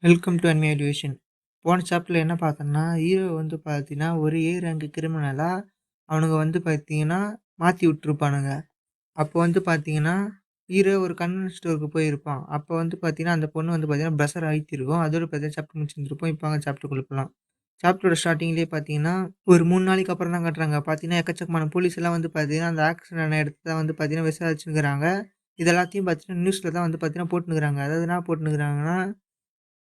Welcome to அன்மி elevation. போன சாப்டர்ல என்ன பார்த்தோம்னா, ஹீரோ வந்து பார்த்தீங்கன்னா, ஒரு ஏ ரேங்க் கிரிமினலா அவனுங்க வந்து பார்த்தீங்கன்னா, மாத்தி விட்டுருப்பானுங்க. அப்போ வந்து பார்த்தீங்கன்னா, ஹீரோ ஒரு கன்வென்ஸ் ஸ்டோருக்கு போயிருப்பான். அப்போ வந்து பார்த்தீங்கன்னா, அந்த பொண்ணு வந்து பார்த்தீங்கன்னா, ப்ரஷர் அழுத்திருக்கும். அதோட பார்த்தீங்கன்னா, சாப்டர் முடிச்சிருந்திருப்போம். இப்போ வாங்க சாப்டர்க்குள்ள போலாம். சாப்டரோட ஸ்டார்ட்டிங்லேயே பார்த்தீங்கன்னா, ஒரு 3 நாளைக்கு அப்புறம் தான் காட்டுறாங்க. பார்த்தீங்கன்னா, எக்கச்சக்கமான போலீஸ் எல்லாம் வந்து பார்த்தீங்கன்னா, அந்த ஆக்சிடென்ட் ஆன இடத்த தான் வந்து பார்த்தீங்கன்னா, விசாரிச்சுன்னுருக்காங்க. இது எல்லாத்தையும் பார்த்தீங்கன்னா, நியூஸ்ல தான் வந்து பார்த்தீங்கன்னா போட்டுன்னுருக்காங்க. அதாவது என்ன போட்டுன்னுருக்காங்கன்னா,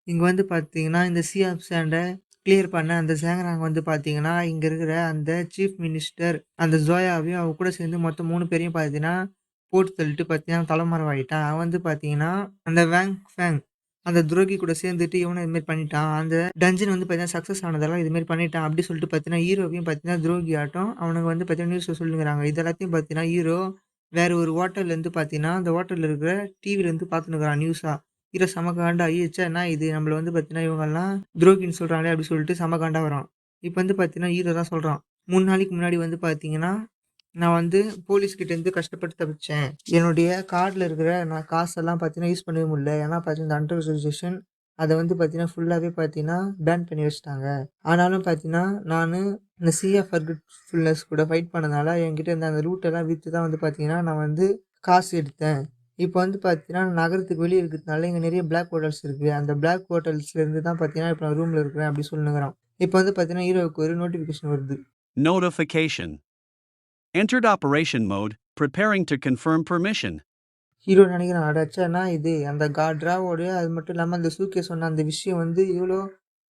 இங்க வந்து பார்த்தீங்கன்னா, இந்த சி ஆஃப் சாண்ட கிளியர் பண்ண அந்த சேங்கராங்க வந்து பார்த்தீங்கன்னா, இங்க இருக்கிற அந்த சீஃப் மினிஸ்டர் அந்த ஜோயாவையும் அவ கூட சேர்ந்து மொத்தம் 3 பேரையும் பார்த்தீங்கன்னா, போட்டு தள்ளிட்டு பார்த்தீங்கன்னா தலைமறைவாயிட்டான். அவன் வந்து பார்த்தீங்கன்னா, அந்த வேங் ஃபேங் அந்த துரோகி கூட சேர்ந்துட்டு இவனும் இது மாரி பண்ணிட்டான். அந்த டஞ்சன் வந்து பார்த்தீங்கன்னா, சக்சஸ் ஆனதால இது மாரி பண்ணிட்டான் அப்டி சொல்லிட்டு பார்த்தீங்கன்னா, ஹீரோவையும் பார்த்தீங்கன்னா துரோகி ஆட்டம் அவனுங்க வந்து பார்த்தீங்கன்னா நியூஸ்ல சொல்லினுருக்காங்க. இது எல்லாத்தையும் பார்த்தீங்கன்னா, ஹீரோ வேற ஒரு ஹோட்டல்லேருந்து பார்த்தீங்கன்னா, அந்த ஹோட்டல்ல இருக்கிற டிவிலேருந்து பார்த்துன்னுருக்கான் நியூஸா. ஹீரோ செம காண்டா, "ஐயோ! ச்சே! என்ன இது நம்மள வந்து பார்த்தீங்கன்னா, இவங்கலாம் துரோகின்னு சொல்றாங்களே!" அப்டி சொல்லிட்டு செம காண்டா வரான். இப்ப வந்து பார்த்தீங்கன்னா, ஹீரோ தான் சொல்றான். 3 நாளைக்கு முன்னாடி வந்து பார்த்தீங்கன்னா, நான் வந்து போலீஸ் கிட்டேருந்து கஷ்டப்பட்டு தப்பிச்சேன். என்னுடைய கார்ட்ல இருக்கிற நான் காசெல்லாம் பார்த்தீங்கன்னா, யூஸ் பண்ணவே முடியல. ஏன்னா பார்த்தீங்கன்னா, இந்த அண்டர் ரிசர்வேஷன் அத வந்து பார்த்தீங்கன்னா, ஃபுல்லாவே பார்த்தீங்கன்னா, பேன் பண்ணி வச்சுட்டாங்க. ஆனாலும் பார்த்தீங்கன்னா, நானு இந்த சிஏ ஃபர்கெட்ஃபுல்னஸ் கூட ஃபைட் பண்ணனால, என்கிட்ட இருந்த அந்த லூட் எல்லாம் வித்து தான் வந்து பார்த்தீங்கன்னா, நான் வந்து காசு எடுத்தேன். இப்ப வந்து பார்த்தீங்கன்னா, நகரத்துக்கு வெளிய இருக்கிறதுனால இங்க நெறைய பிளாக் ஹோட்டல்ஸ் இருக்கு. அந்த பிளாக் ஹோட்டல்ஸ்லேருந்து தான் பார்த்தீங்கன்னா, இப்ப நான் ரூம்ல இருக்கிறேன் அப்டி சொல்லினுருக்கிறான். இப்ப வந்து பார்த்தீங்கன்னா, ஹீரோவுக்கு ஒரு நோட்டிஃபிகேஷன் வருது. Notification. Entered operation mode, preparing to confirm permission. Hero நெனைக்கிறான், "அட ச்சே! என்னா இது? அந்த ட்ராவோட அது மட்டும் இல்லாம அந்த சூட்கேஸ் சொன்ன அந்த விஷயம் வந்து இவ்ளோ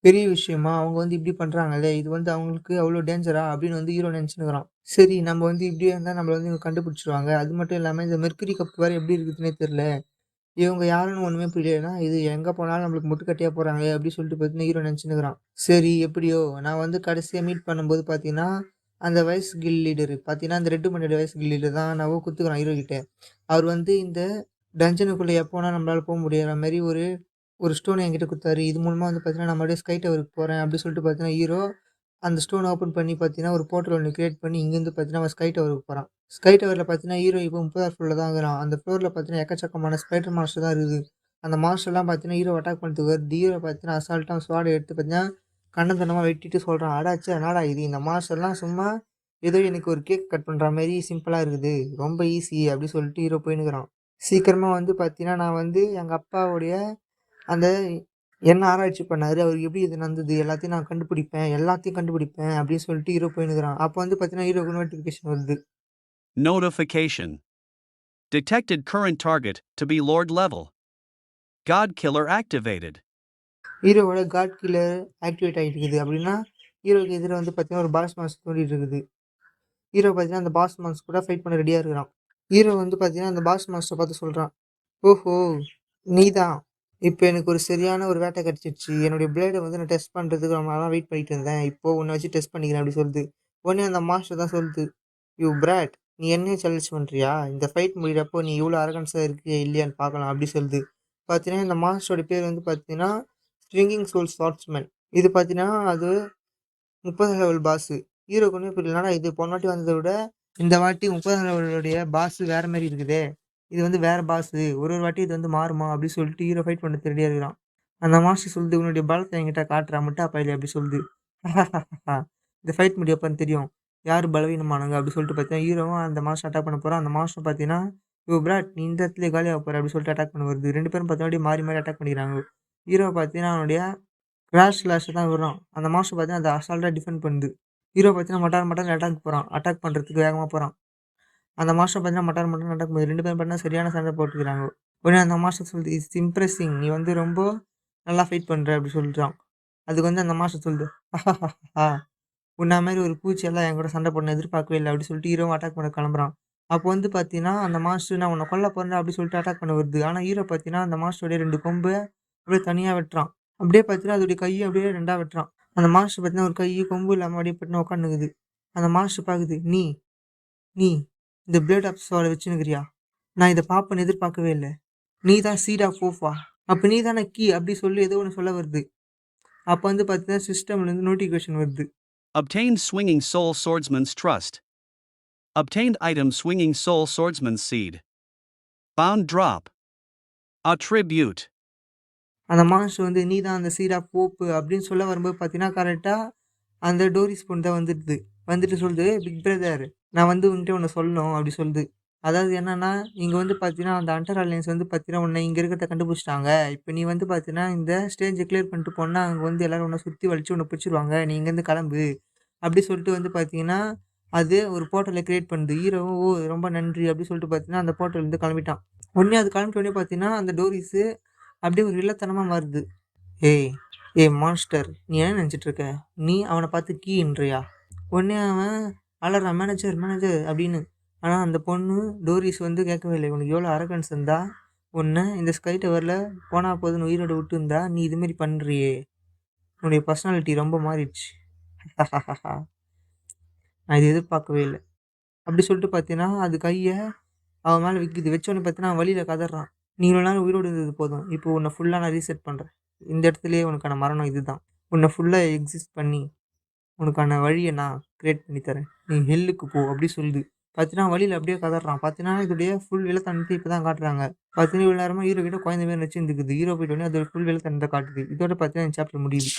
பெரிய விஷயமா? அவங்க வந்து இப்டி பண்றாங்களே! இது வந்து அவங்களுக்கு அவ்ளோ டேஞ்சரா?" அப்டின்னு வந்து ஹீரோ நெனச்சுன்னுருக்கிறான். சரி நம்ம வந்து இப்டியே இருந்தா நம்மள வந்து இவங்க கண்டுபிடிச்சுருவாங்க. அது மட்டும் இல்லாம இந்த மெர்க்குரி கப் வேற எப்டி இருக்குதுன்னே தெர்ல. இவங்க யாருன்னு ஒண்ணுமே புரியலன்னா, இது எங்க போனாலும் நம்மளுக்கு முட்டுக்கட்டையா போறாங்களே! அப்டி சொல்லிட்டு பார்த்தீங்கன்னா, ஹீரோ நெனச்சுன்னுருக்கிறான். சரி எப்படியோ நான் வந்து கடைசியா மீட் பண்ணும்போது பார்த்தீங்கன்னா, அந்த வைஸ் கில் லீடரு பார்த்தீங்கன்னா, அந்த ரெட் மண்டையோட வைஸ் கில் லீடர் தான் என்னவோ குடுத்துக்கிறான் ஹீரோ கிட்ட. அவர் வந்து இந்த டஞ்சனுக்குள்ள எப்போ வேணா நம்மளால முடியிற மாரி ஒரு ஒரு ஸ்டோன் என்கிட்ட குடுத்தாரு. இது மூலமா வந்து பார்த்தீங்கன்னா, நான் மறுபடியும் ஸ்கை டவருக்கு போறேன் அப்டி சொல்லிட்டு பார்த்தீங்கன்னா, ஹீரோ அந்த ஸ்டோன் ஓப்பன் பண்ணி பார்த்தீங்கன்னா, ஒரு போர்ட்டல் ஒண்ணு கிரியேட் பண்ணி இங்கேருந்து பார்த்தீங்கன்னா, அவன் ஸ்கை டவருக்கு போறான். ஸ்கை டவர்ல பார்த்தீங்கன்னா, ஹீரோ இப்போ 30வது ஃப்ளோர்ல தான் இருக்கிறான். அந்த ஃப்ளோர்ல பார்த்தீங்கன்னா, எக்கச்சக்கமான ஸ்பைடர் மான்ஸ்டர் தான் இருக்குது. அந்த மான்ஸ்டர்லாம் பார்த்தீங்கன்னா, ஹீரோவ அட்டாக் பண்ணதுக்கு வருது. ஹீரோ பார்த்தீங்கன்னா, அசால்ட்டா ஸ்வாட எடுத்து பார்த்தீங்கன்னா, கண்ணந்தனமா வெட்டிட்டு சொல்றான், "அடாச்சே! என்னடா இது? இந்த மான்ஸ்டர்லாம் சும்மா ஏதோ எனக்கு ஒரு கேக் கட் பண்ற மாரி சிம்பிளா இருக்குது. ரொம்ப ஈஸி" அப்டி சொல்லிட்டு ஹீரோ போயின்னுக்கிறான். சீக்கிரமா வந்து பார்த்தீங்கன்னா, நான் வந்து எங்க அப்பாவுடைய அந்த என்ன ஆராய்ச்சி பண்ணாரு, அவருக்கு எப்படி இது நடந்தது எல்லாத்தையும் நான் கண்டுபிடிப்பேன், எல்லாத்தையும் கண்டுபிடிப்பேன் அப்படின்னு சொல்லிட்டு ஹீரோ போயின்னுக்கிறான். அப்போ வந்து பார்த்தீங்கன்னா, ஹீரோவுக்கு நோட்டிஃபிகேஷன் வருது. Notification. Detected current target to be Lord level. God Killer activated. ஹீரோவோட காட் கில்லர் ஆக்டிவேட் ஆயிட்டு இருக்குது. அப்படின்னா, ஹீரோவுக்கு எதிரா வந்து பார்த்தீங்கன்னா, ஒரு பாஸ் மாஸ் தோன்றிட்டு இருக்குது. ஹீரோ பார்த்தீங்கன்னா, அந்த பாஸ் மாஸ் கூட ஃபைட் பண்ண ரெடியா இருக்கிறான். ஹீரோ வந்து பார்த்தீங்கன்னா, அந்த பாஸ் மாஸ்டர பார்த்து சொல்றான். "ஓஹோ! நீதான். இப்ப எனக்கு ஒரு சரியான ஒரு வேட்டை கிடைச்சிடுச்சு. என்னுடைய பிளேட வந்து நான் டெஸ்ட் பண்றதுக்கு ரொம்ப நாளா வெயிட் பண்ணிட்டு இருந்தேன். இப்போ உன்ன வச்சு டெஸ்ட் பண்ணிக்கிறேன்" அப்படி சொல்லுது. உடனே அந்த மாஸ்டர் தான் சொல்லுது. "You brought! நீ என்னைய சேலஞ்ச் பண்றியா? இந்த ஃபைட் முடியிறப்போ நீ இவ்ளோ அரகன்ஸா இருக்கியா இல்லையான்னு பார்க்கலாம்" அப்படி சொல்லுது. பார்த்தீங்கன்னா, இந்த மாஸ்டரோட பேர் வந்து பார்த்தீங்கன்னா, ஸ்விங்கிங் சோல் ஸ்வார்ட்ஸ்மேன். இது பார்த்தீங்கன்னா, அது 30 லெவல் பாஸு. ஹீரோக்கு ஒண்ணுமே புரியல. என்னடா இது போன வாட்டி வந்தத விட, இந்த வாட்டி 30 லெவலுடைய பாஸ் வேற மாரி இருக்குதே! இது வந்து வேற பாஸு. ஒரு ஒரு வாட்டி இது வந்து மாறுமா? அப்டி சொல்லிட்டு ஹீரோ ஃபைட் பண்ண ரெடியா இருக்கிறான். அந்த மாஸ்டர் சொல்லுது, "உன்னுடைய பலத்த என்கிட்ட காட்டுறா முட்டா பயலே" அப்டி சொல்லுது. இந்த ஃபைட் முடியப்பன்னு தெரியும். யாரு பலவீனமானவங்க அப்டி சொல்லிட்டு பார்த்தீங்கன்னா, ஹீரோவும் அந்த மாஸ்டர அட்டாக் பண்ண போறான். அந்த மாஸ்டர் பார்த்தீங்கன்னா, "யோ பிராட்! நீ இந்த இடத்துலயே காலியாக போற" அப்டி சொல்லிட்டு அட்டாக் பண்ண வருது. 2 பேரும் பார்த்தீங்கன்னா, அப்டியே மாறி மாறி அட்டாக் பண்ணிக்கிறாங்க. ஹீரோ பார்த்தீங்கன்னா, அவனுடைய கிராஷ் ஸ்லாஷ தான் விடுறான். அந்த மாஸ்டர் பார்த்தீங்கன்னா, அத அசால்ட்டா டிஃபெண்ட் பண்ணுது. ஹீரோ பார்த்தீங்கன்னா, மட்டார் மட்டார்ன்னு அட்டாக் போறான். அட்டாக் பண்றதுக்கு வேகமா போறான். அந்த மாஸ்டர் பார்த்தீங்கன்னா, மட்டார் மட்டார்ன்னு அட்டாக் பண்ணுது. 2 பேரும் பார்த்தீங்கன்னா, சரியான சண்டை போட்டுக்கிறாங்க. உடனே அந்த மாஸ்டர் சொல்லுது, "இட்ஸ் இம்ப்ரெசிங். நீ வந்து ரொம்ப நல்லா ஃபைட் பண்ற" அப்படி சொல்றான். அதுக்கு வந்து அந்த மாஸ்டர் சொல்லுது, "ஹஹஹஹா! உன்ன மாரி ஒரு பூச்சியெல்லாம் என் கூட சண்டை போடணும்னு எதிர்பார்க்கவே இல்ல" அப்படி சொல்லிட்டு ஹீரோவும் அட்டாக் பண்ண கிளம்புறான். அப்போ வந்து பார்த்தீங்கன்னா, அந்த மாஸ்டர் "நான் உன்ன கொல்ல போறேன்டா" அப்படி சொல்லிட்டு அட்டாக் பண்ண வருது. ஆனா ஹீரோ பார்த்தீங்கன்னா, அந்த மாஸ்டருடைய 2 கொம்ப அப்படியே தனியா வெட்டுறான். அப்படியே பார்த்தீங்கன்னா, அதோடைய கைய அப்படியே 2ஆ வெட்டுறான். அந்த மாஸ்டர் பார்த்தீங்கன்னா, ஒரு கை, கொம்பு இல்லாம அப்படியே பட்டுன்னு உட்காந்துக்குது. அந்த மாஸ்டர் பாக்குது. நீ இந்த பிளேட் ஆஃப் ஸாட வச்சுன்னுக்கிறியா? நான் இத பாப்பேன்னு எதிர்பார்க்கவே இல்ல. நீ தான் சீட் ஆஃப் ஃபோஃபா? அப்ப நீ தானே கீ" அப்படி சொல்லி ஏதோ ஒண்ணு சொல்ல வருது. அப்ப வந்து பார்த்தீங்கன்னா, சிஸ்டம்லேருந்து நோட்டிஃபிகேஷன் வருது. Obtained Swinging Soul Swordsman's Trust. Obtained item Swinging Soul Swordsman's Seed. Found drop. Attribute. அந்த மான்ஸ்டர் வந்து நீ தான் அந்த சீட் ஆஃப் ஹோப் அப்படின்னு சொல்ல வரும்போது பார்த்தீங்கன்னா, கரெக்ட்டா அந்த டோரிஸ் பொண்ணு தான் வந்துடுது. வந்துட்டு சொல்லுது, "பிக் பிரதர் நான் வந்து உன்ட்ட ஒண்ணு சொல்லணும்" அப்படி சொல்லுது. அதாவது என்னன்னா, இங்க வந்து பார்த்தீங்கன்னா, அந்த ஹண்டர் அலையன்ஸ் வந்து பார்த்தீங்கன்னா, உன்ன இங்க இருக்கிறத கண்டுபிடிச்சுட்டாங்க. இப்ப நீ வந்து பார்த்தீங்கன்னா, இந்த ஸ்டேஜ கிளியர் பண்ணிட்டு போனா, அங்க வந்து எல்லாரும் உன்ன சுத்தி வளைச்சு உன்ன பிடிச்சுருவாங்க. நீ இங்கேருந்து கிளம்பு. அப்படி சொல்லிட்டு வந்து பார்த்தீங்கன்னா, அது ஒரு போர்ட்டல கிரியேட் பண்ணுது. ஹீரோவும், "ஓ! ரொம்ப நன்றி" அப்படி சொல்லிட்டு பார்த்தீங்கன்னா, அந்த போர்ட்டலருந்து கிளம்பிட்டான். உடனே அது கிளம்பிட்ட உடனே பார்த்தீங்கன்னா, அந்த டோரிஸு அப்படியே ஒரு வில்லத்தனமா மாறுது. "ஏய்! ஏய் மான்ஸ்டர்! நீ என்ன நெனச்சிட்டு இருக்க? நீ அவன பார்த்து கீன்றியா?" உடனே அவன் அலறான், "மேனேஜர், மேனேஜர்" அப்படின்னு. ஆனா அந்த பொண்ணு டோரிஸ் வந்து கேட்கவே இல்லை. "உனக்கு எவ்வளோ அரகன்ஸ் இருந்தா, உன்ன இந்த ஸ்கை டவர்ல போனா போதுன்னு உயிரோட விட்டுருந்தா, நீ இது மாரி பண்றியே! உன்னுடைய பர்சனாலிட்டி ரொம்ப மாறிடுச்சு." நான் இத எதிர்பார்க்கவே இல்ல. அப்படி சொல்லிட்டு பார்த்தீங்கன்னா, அது கைய அவன் மேல வைக்குது. வச்சோனே பார்த்தீங்கன்னா, அவன் வலியில கதறான். "நீ இவ்வளோ நேரம் உயிரோட இருந்தது போதும். இப்போ உன்ன ஃபுல்லா நான் ரீசெட் பண்றேன். இந்த இடத்துலயே உனக்கான மரணம் இதுதான். உன்ன ஃபுல்லா எக்ஸிஸ்ட் பண்ணி, உனக்கான வழிய நான் கிரியேட் பண்ணி தரேன். நீ ஹெல்லுக்கு போ" அப்படி சொல்லுது. பார்த்தீங்கன்னா, வலியில அப்படியே கதறான். பார்த்தீங்கன்னா, இதோடைய ஃபுல் வில்லத்தனத்த இப்ப தான் காட்டுறாங்க. பார்த்தீங்கன்னா, இவ்வளோ நேரமா ஹீரோ கிட்ட குழந்தை மாரி நடிச்சிருந்துக்குது. ஹீரோ போயிட்ட உடனே அதோட ஃபுல் வில்லத்தனத்த காட்டுது. இதோட பார்த்தீங்கன்னா, இந்த சாப்டர் முடியுது.